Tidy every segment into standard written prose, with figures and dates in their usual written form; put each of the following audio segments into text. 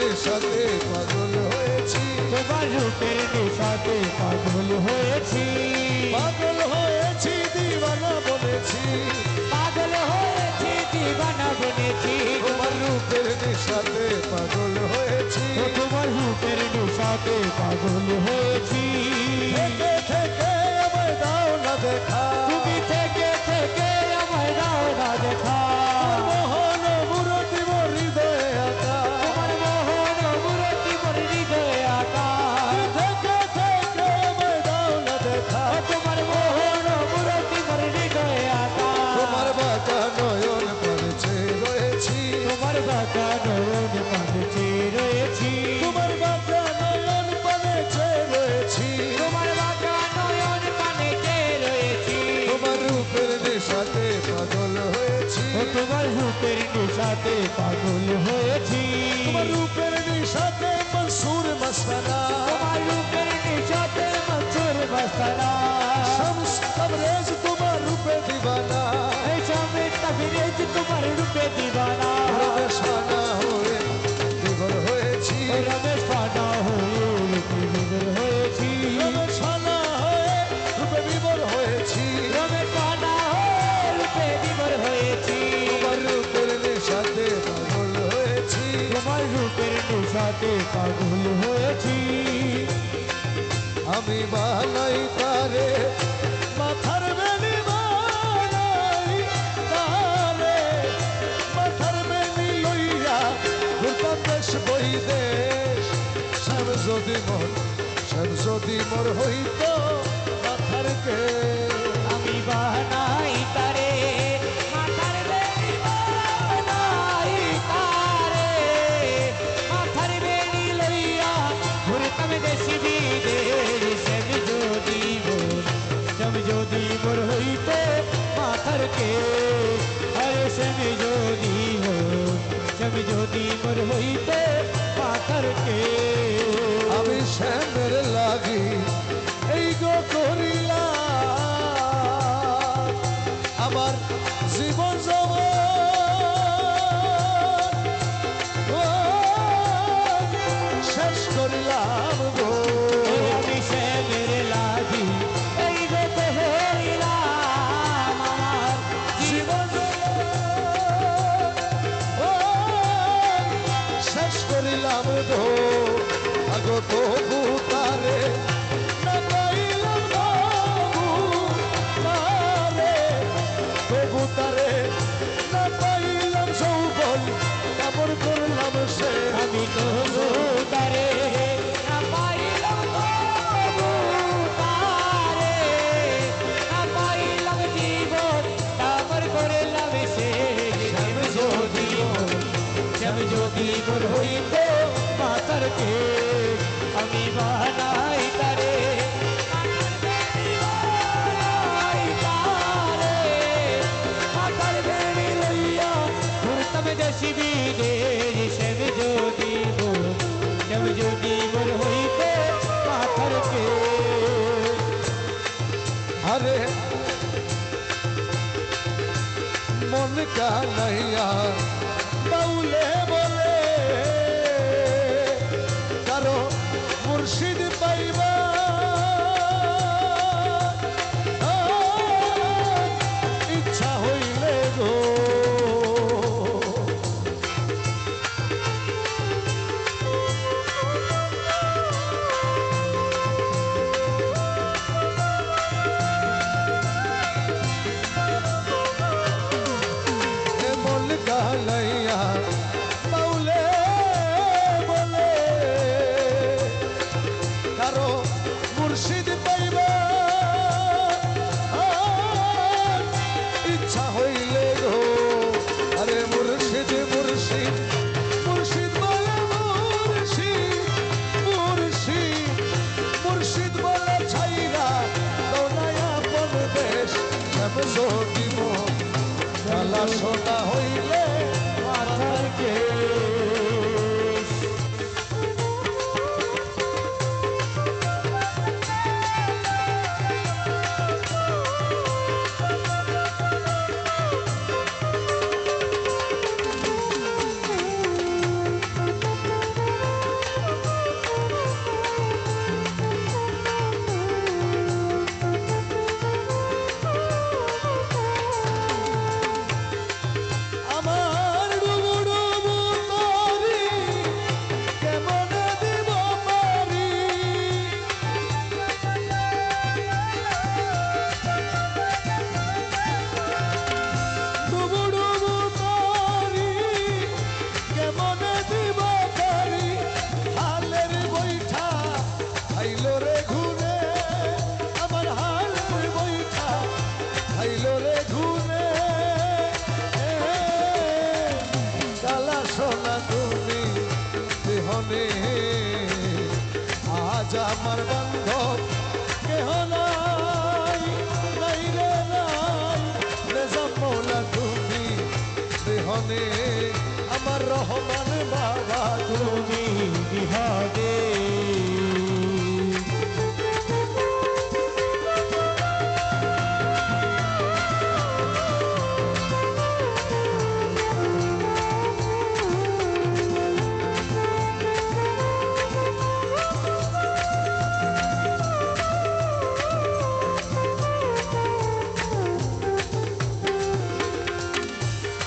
নেশাতে পাগল হয়েছি, তোমার রূপের নেশাতে পাগল হয়েছি, পাগল হয়েছি দিওয়ানা বলেছি, পাগল হয়েছি দিবানা বনেছি। তোমার রূপের নেশাতে পাগল হয়েছি, তোমার রূপের নেশাতে পাগল হয়েছি। থেকে থেকে আমায় দাও না দেখা, তুমি থেকে থেকে আমায় দাও না দেখা। মোহন মূরতি মোর হৃদয়ে আঁকা, তোমার মোহন মূরতি মোর হৃদয়ে আঁকা। থেকে থেকে আমায় দাও না দেখা, তোমার মোহন মূরতি মোর হৃদয়ে আঁকা। তোমার বাঁকা নয়ন পড়েছে রয়েছি, তোমার বাঁকা নয়ন পানে চেয়ে রয়েছি, তোমার বাঁকা নয়ন পড়েছে রয়েছি, তোমার বাঁকা নয়ন পানে চেয়ে রয়েছি। তোমার রূপের নেশাতে পাগল হয়েছি, তোমার রূপের নেশাতে পাগল হয়েছি, তোমার রূপের নেশাতে মনসুর মস্তানা, তোমার রূপের নেশাতে মনসুর মস্তানা। শামস তবরেজ তোমার রূপে দিবানা, এই শামে তাবরেজ তোমার রূপে দিবানা। রমেশ ফানা হয়ে বিভোর হয়েছি, রমেশ ফানা হয়ে রূপে বিভোর হয়েছি, রমেশ ফানা হয়ে রূপে বিভোর হয়েছি, রমেশ ফানা হয়ে রূপে বিভোর হয়েছি। তোমার রূপের নেশাতে পাগল হয়েছি, তোমার রূপের নেশাতে পাগল হয়েছি। আমি বানাই তারে মাথার বেনি, বানাই তারে মাথার বেনি লইয়া ঘুরতাম দেশ বৈদেশ, শ্যাম যদি মোর হইত মাথার কে, আমি বানাই তারে মাথার বেনি, বানাই তারে মাথার বেনি লইয়া ঘুরতাম দেশ বিদেশ। শ্যাম যদি মোর হইত মাথার কে, আরে শ্যাম যদি মোর হইত মাথার কে। আমি শ্যামের লাগি এই গো করিলাম আমার জীবন শেষ করিলাম গো, আমি শ্যামের লাগি এই গো করিলাম আমার জীবন শেষ করিলাম গো, আগো তবু তারে না পাইলাম, তবু তারে না পাইলাম, যৌবন কাপড় করলাম সে, আমি তবু তারে না পাইলাম, তবু তারে না পাইলাম, জীবন তারপর করলাম সে। শ্যাম যদি মোর হইত মাথার কে, আমি বানাই তারে বানাই তারে মাথার বেনি লইয়া ঘুরতাম দেশ বিদেশ। শ্যাম যদি মোর হইত মাথার কে। আরে মন কানাইয়া বাউলে বলে কারো মুর্শিদ পাইবা, ইচ্ছা হইলে গো মন কানাইয়া বাউলে বলে কারো মুর্শিদ পাইবা, ইচ্ছা হইলে গো আরে মুর্শিদ মুর্শিদ মুর্শিদ বলে মুর্শিদ, মুর্শিদ মুর্শিদ বলে ছাইরা দৌড়ায়া পর দেশ, যদি মন খেলা শোনা হইলে মাথার কে, আমার বান্ধব কেহ নাই, নাই রে নাই, নিজাম মৌলা তুমি বিহনে আমার রহমান বাবা তুমি বিহারে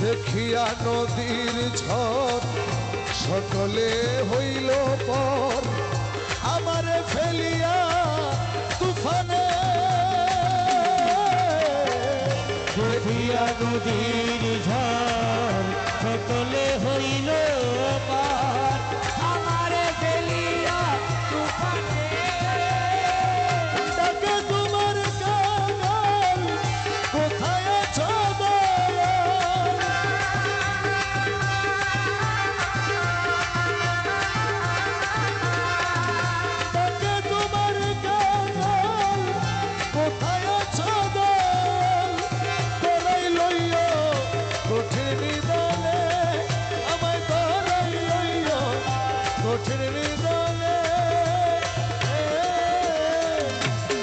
দেখিয়া নদীর ঝড় সকলে হইল পর আমারে ফেলিয়া তুফানে, দেখিয়া নদীর ঝড় সকলে হইল পার আমারে ফেলিয়া তুফানে। ডাকে তোমার কাঙাল কোথায় আছো দয়াল? ডাকে তোমার কাঙাল কোথায় আছো দয়াল? তোরাই লইয়া কঠিন নিদানে আমায় তোরাই লইয়া কঠিন নিদানে।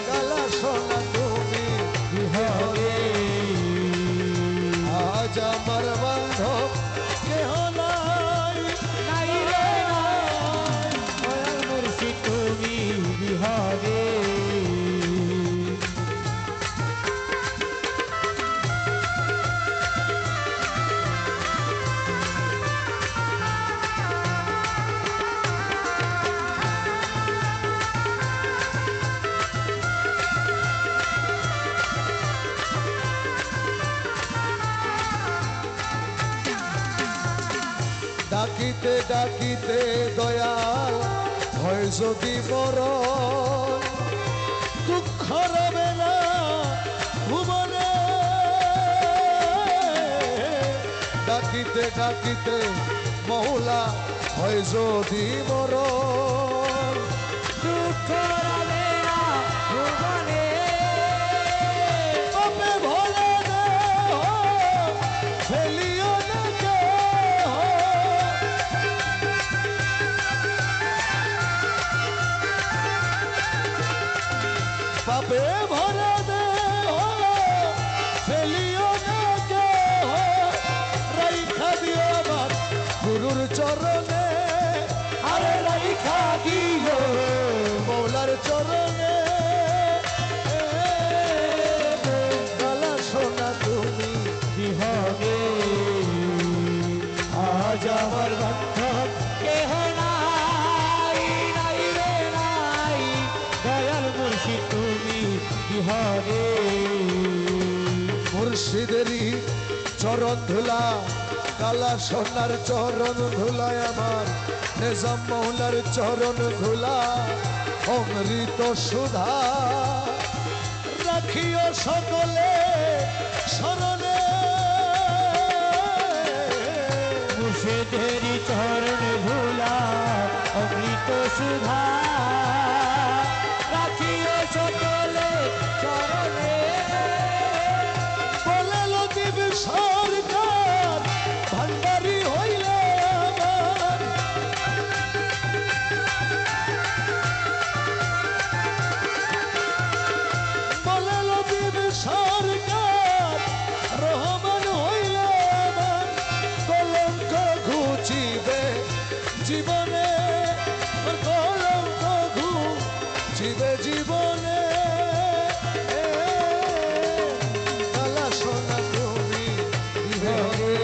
কালা সোনা তুমি বিহারে আজ আমার বান্ধব কেহ নাই, নাই রে নাই, দয়াল মুর্শিদ তুমি বিহারে ডাকিতে ডাকিতে দয়াল হয় যদি মরণ, দুঃখ রবে না ভুবনে। ডাকিতে ডাকিতে মৌলা হয় যদি মরণ, দুঃখ রবে না ভুবনে। পাপে ভোলে দেহ ফেলিও না কেহ। পাপে ভরে দেহ ফেলিও না কেহ। রাইখা দিও আমার গুরুর চরণে, আরে রাইখা দিও মৌলার চরণে। কালা সোনা তুমি বিহারে আজ আমার বান্ধব কেহ নাই, নাই রে নাই, দয়াল মুর্শিদ তুমি বিহারে মুর্শিদেরই চরণ ধুলা, কালা সোনার চরণ ধুলায় আমার নিজাম মৌলার চরণ ধুলা। অমৃত সুধা রাখিও সকলে স্মরণে। মুর্শিদেরই চরণ ধুলা অমৃত সুধা রাখিও সকলে চরণে। বলে লতিফ সরকার ভান্ডারি হইলে আমার, বলে লতিফ সরকার রহমান হইলে আমার। কলঙ্ক ঘুচিবে জীবনে, কলঙ্ক ঘুচিবে জীবনে। কালা সোনা তুমি বিহারে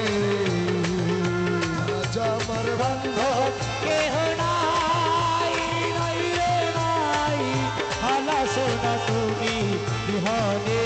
আজ আমার বান্ধব কেহ নাই, নাই রে নাই, হালা সোনা তুমি বিহারে